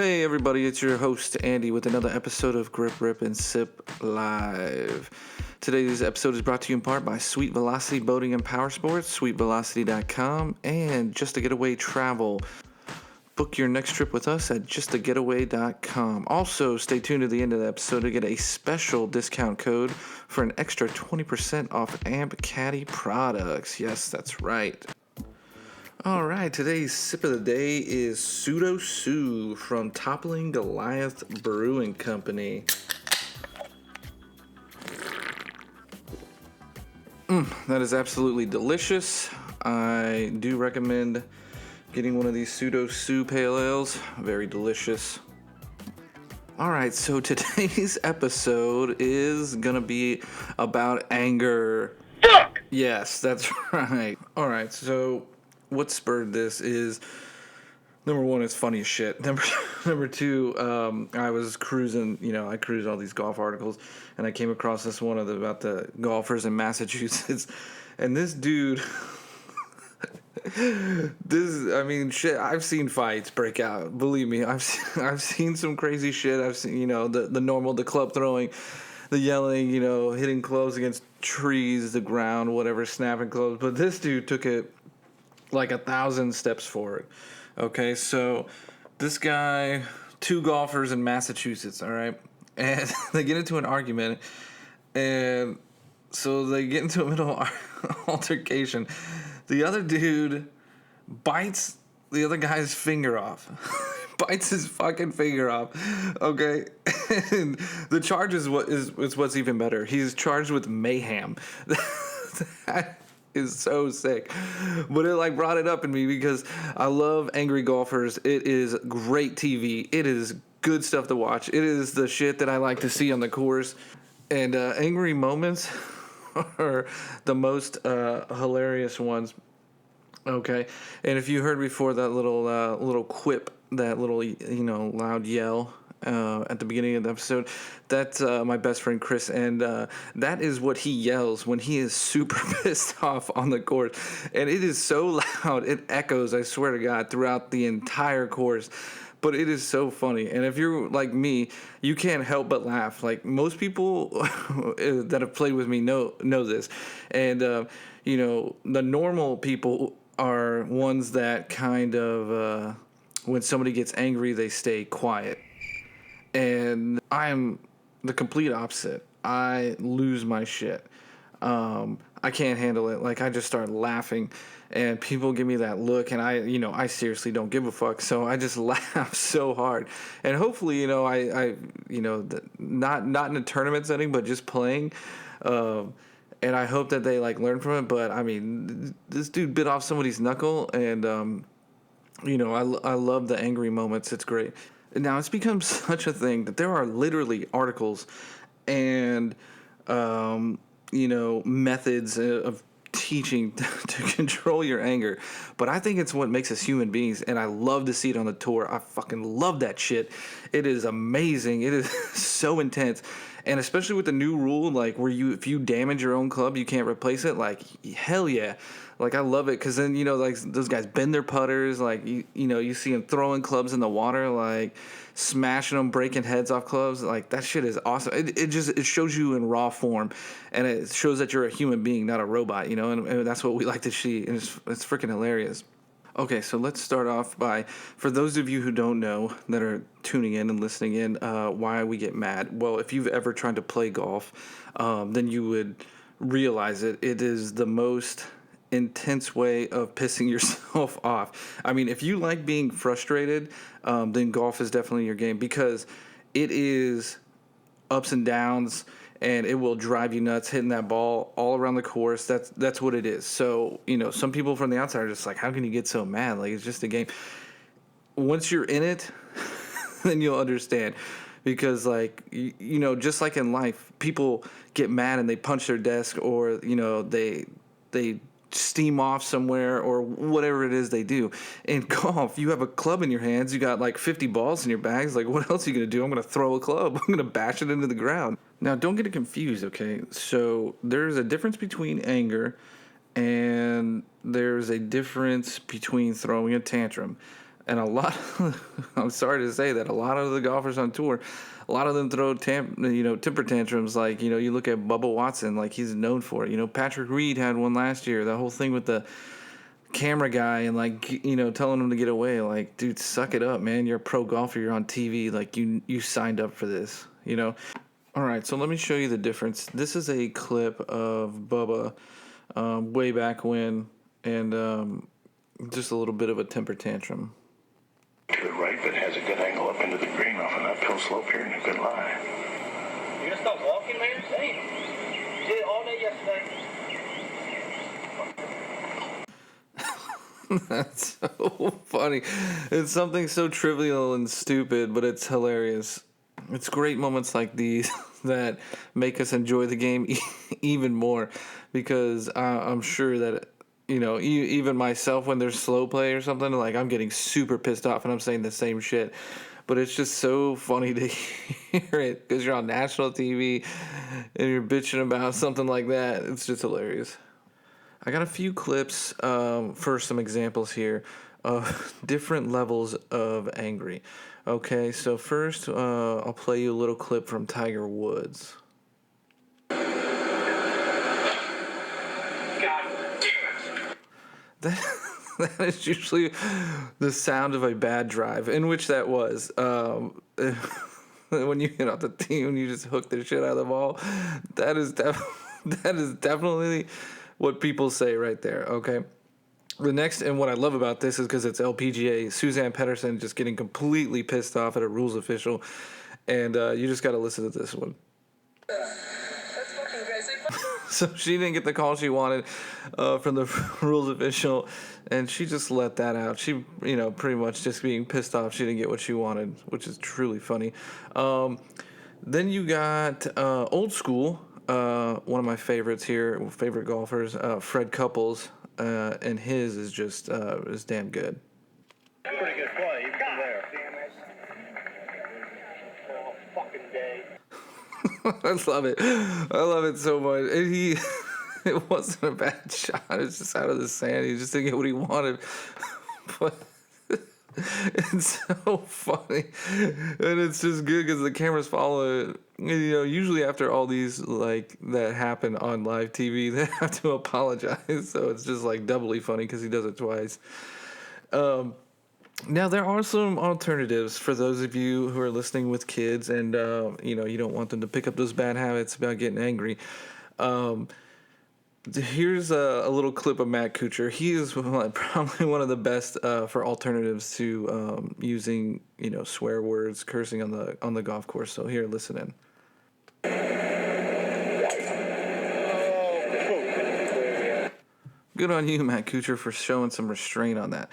Hey everybody, it's your host Andy with another episode of Grip, Rip, and Sip Live. Today's episode is brought to you in part by Sweet Velocity Boating and Power Sports, sweetvelocity.com, and Just a Getaway Travel. Book your next trip with us at justagetaway.com. Also, stay tuned to the end of the episode to get a special discount code for an extra 20% off Amp Caddy products. Yes, that's right. All right, today's sip of the day is Pseudo Sue from Toppling Goliath Brewing Company. That is absolutely delicious. I do recommend getting one of these Pseudo Sue Pale Ales. Very delicious. All right, so today's episode is going to be about anger. Fuck! Yes, that's right. All right, so what spurred this is, number one, it's funny as shit. Number two, I was cruising, I cruise all these golf articles, and I came across this one about the golfers in Massachusetts, and this dude, shit, I've seen fights break out. Believe me, I've seen some crazy shit. I've seen, the normal, the club throwing, the yelling, hitting clubs against trees, the ground, whatever, snapping clubs. But this dude took it like 1,000 steps forward. Okay, so this guy, two golfers in Massachusetts, all right, and they get into an argument, and so they get into a middle altercation. The other dude bites the other guy's finger off. Bites his fucking finger off. Okay, and the charge is what's even better. He's charged with mayhem. That is so sick. But it brought it up in me because I love angry golfers. It is great TV. It is good stuff to watch. It is the shit that I like to see on the course. And angry moments are the most hilarious ones. Okay, and if you heard before that little quip, that little loud yell at the beginning of the episode, that's my best friend Chris, and that is what he yells when he is super pissed off on the course, and it is so loud it echoes, I swear to God, throughout the entire course. But it is so funny, and if you're like me, you can't help but laugh. Like most people that have played with me know this, and the normal people are ones that kind of when somebody gets angry, they stay quiet. And I'm the complete opposite. I lose my shit. I can't handle it. Like, I just start laughing, and people give me that look, and I seriously don't give a fuck. So I just laugh so hard, and hopefully, I not in a tournament setting, but just playing. And I hope that they learn from it. But I mean, this dude bit off somebody's knuckle, and I love the angry moments. It's great. Now, it's become such a thing that there are literally articles and, methods of teaching to control your anger. But I think it's what makes us human beings, and I love to see it on the tour. I fucking love that shit. It is amazing. It is so intense. And especially with the new rule, where if you damage your own club, you can't replace it. Hell yeah. I love it, because then, those guys bend their putters. You see them throwing clubs in the water, smashing them, breaking heads off clubs. That shit is awesome. It shows you in raw form, and it shows that you're a human being, not a robot, and that's what we like to see, and it's freaking hilarious. Okay, so let's start off by, for those of you who don't know that are tuning in and listening in, why we get mad. Well, if you've ever tried to play golf, then you would realize it. It is the most intense way of pissing yourself off. I mean, if you like being frustrated, then golf is definitely your game, because it is ups and downs, and it will drive you nuts hitting that ball all around the course. That's what it is. So, some people from the outside are just like, how can you get so mad? It's just a game. Once you're in it, then you'll understand. Because, just like in life, people get mad and they punch their desk, or, they steam off somewhere, or whatever it is they do. In golf, you have a club in your hands, you got 50 balls in your bags. What else are you going to do? I'm going to throw a club. I'm going to bash it into the ground. Now, don't get it confused, okay? So there's a difference between anger, and there's a difference between throwing a tantrum. And a lot, I'm sorry to say that a lot of the golfers on tour, a lot of them throw temper tantrums. Like, you look at Bubba Watson, like he's known for it. Patrick Reed had one last year. The whole thing with the camera guy and telling him to get away. Like, dude, suck it up, man. You're a pro golfer. You're on TV. Like, you signed up for this. All right, so let me show you the difference. This is a clip of Bubba way back when, and just a little bit of a temper tantrum. To the right, but has a good angle up into the green off an uphill slope here and a good lie. You gonna stop walking, man? Damn. You did it all day yesterday. That's so funny. It's something so trivial and stupid, but it's hilarious. It's great moments like these that make us enjoy the game even more, because I'm sure that even myself, when there's slow play or something, like I'm getting super pissed off and I'm saying the same shit. But it's just so funny to hear it because you're on national TV and you're bitching about something like that. It's just hilarious. I got a few clips for some examples here of different levels of angry. Okay, so first I'll play you a little clip from Tiger Woods. That is usually the sound of a bad drive, in which that was. When you hit off the tee and you just hook the shit out of the ball, that is definitely what people say right there, okay? The next, and what I love about this is because it's LPGA, Suzanne Pedersen just getting completely pissed off at a rules official, and you just got to listen to this one. That's fucking crazy. So she didn't get the call she wanted from the rules official, and she just let that out. She, pretty much just being pissed off she didn't get what she wanted, which is truly funny. Then you got old school, one of my favorites here, favorite golfers, Fred Couples, and his is just is damn good. Pretty good play, even from there. All fucking day. I love it. I love it so much. And it wasn't a bad shot. It's just out of the sand. He just didn't get what he wanted. But it's so funny. And it's just good because the cameras follow it. Usually after all these, that happen on live TV, they have to apologize. So it's just, doubly funny because he does it twice. Now, there are some alternatives for those of you who are listening with kids and, you don't want them to pick up those bad habits about getting angry. Here's a little clip of Matt Kuchar. He is probably one of the best for alternatives to using, swear words, cursing on the golf course. So here, listen in. Good on you, Matt Kuchar, for showing some restraint on that.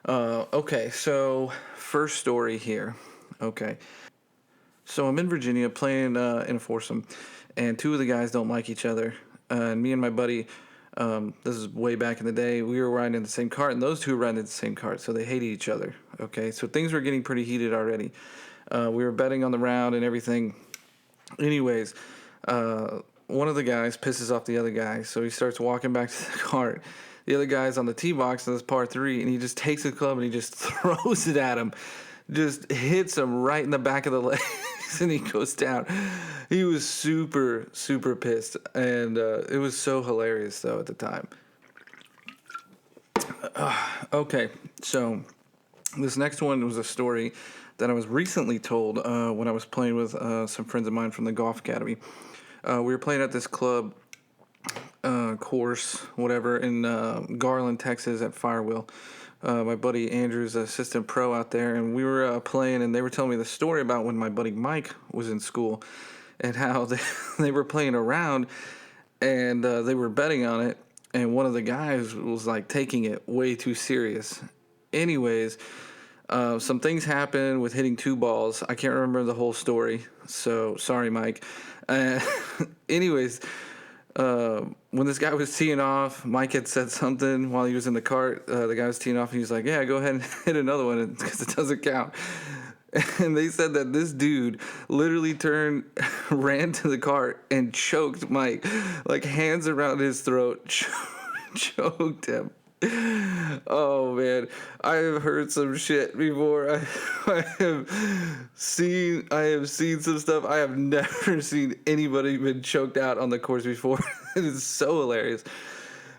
Okay, so first story here. Okay. So I'm in Virginia playing in a foursome, and two of the guys don't like each other. And me and my buddy, this is way back in the day, we were riding in the same cart, and those two were riding in the same cart, so they hated each other. Okay, so things were getting pretty heated already. We were betting on the round and everything. Anyways, one of the guys pisses off the other guy, so he starts walking back to the cart. The other guy's on the tee box in this par 3, and he just takes the club and he just throws it at him. Just hits him right in the back of the legs, and he goes down. He was super, super pissed, and it was so hilarious, though, at the time. Okay, so this next one was a story that I was recently told when I was playing with some friends of mine from the Golf Academy. We were playing at this club course, whatever, in Garland, Texas at Firewheel. My buddy Andrew's assistant pro out there, and we were playing, and they were telling me the story about when my buddy Mike was in school and how they were playing around, and they were betting on it, and one of the guys was taking it way too serious. Anyways, some things happened with hitting two balls. I can't remember the whole story, so sorry, Mike. Anyways, when this guy was teeing off, Mike had said something while he was in the cart. The guy was teeing off, and he was like, yeah, go ahead and hit another one because it doesn't count. And they said that this dude literally ran to the cart and choked Mike, hands around his throat, choked him. Oh man, I have heard some shit before. I have seen some stuff. I have never seen anybody been choked out on the course before. It is so hilarious.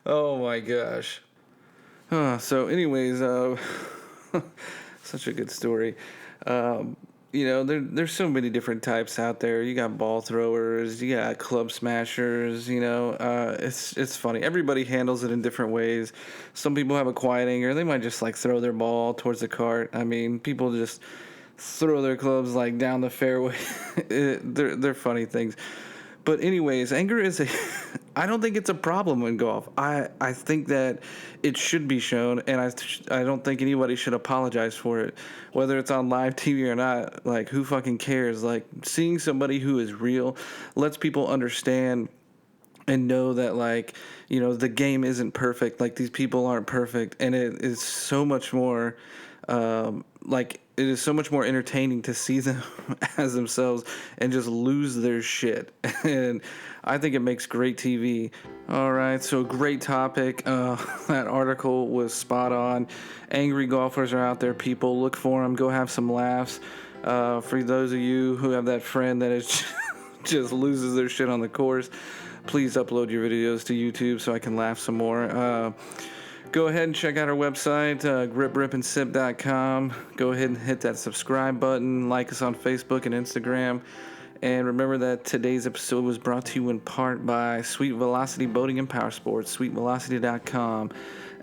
Oh my gosh. So anyways, such a good story. There's so many different types out there. You got ball throwers, you got club smashers. It's funny. Everybody handles it in different ways. Some people have a quiet anger. They might just like throw their ball towards the cart. I mean, people just throw their clubs like down the fairway. They're funny things. But anyways, anger is I don't think it's a problem in golf. I think that it should be shown, and I don't think anybody should apologize for it, whether it's on live TV or not. Like, who fucking cares? Like, seeing somebody who is real lets people understand and know that, like, the game isn't perfect. Like, these people aren't perfect, and it is so much more it is so much more entertaining to see them as themselves and just lose their shit. And I think it makes great TV. All right, so great topic. That article was spot on. Angry golfers are out there, people. Look for them. Go have some laughs. For those of you who have that friend that is just loses their shit on the course, please upload your videos to YouTube so I can laugh some more. Go ahead and check out our website, gripripandSip.com. Go ahead and hit that subscribe button. Like us on Facebook and Instagram. And remember that today's episode was brought to you in part by Sweet Velocity Boating and Power Sports, sweetvelocity.com,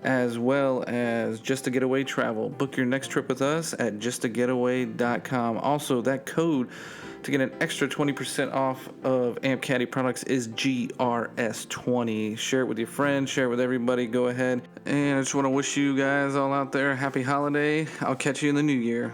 as well as Just a Getaway Travel. Book your next trip with us at justagetaway.com. Also, that code to get an extra 20% off of Amp Caddy products is GRS20. Share it with your friends, share it with everybody. Go ahead. And I just want to wish you guys all out there a happy holiday. I'll catch you in the new year.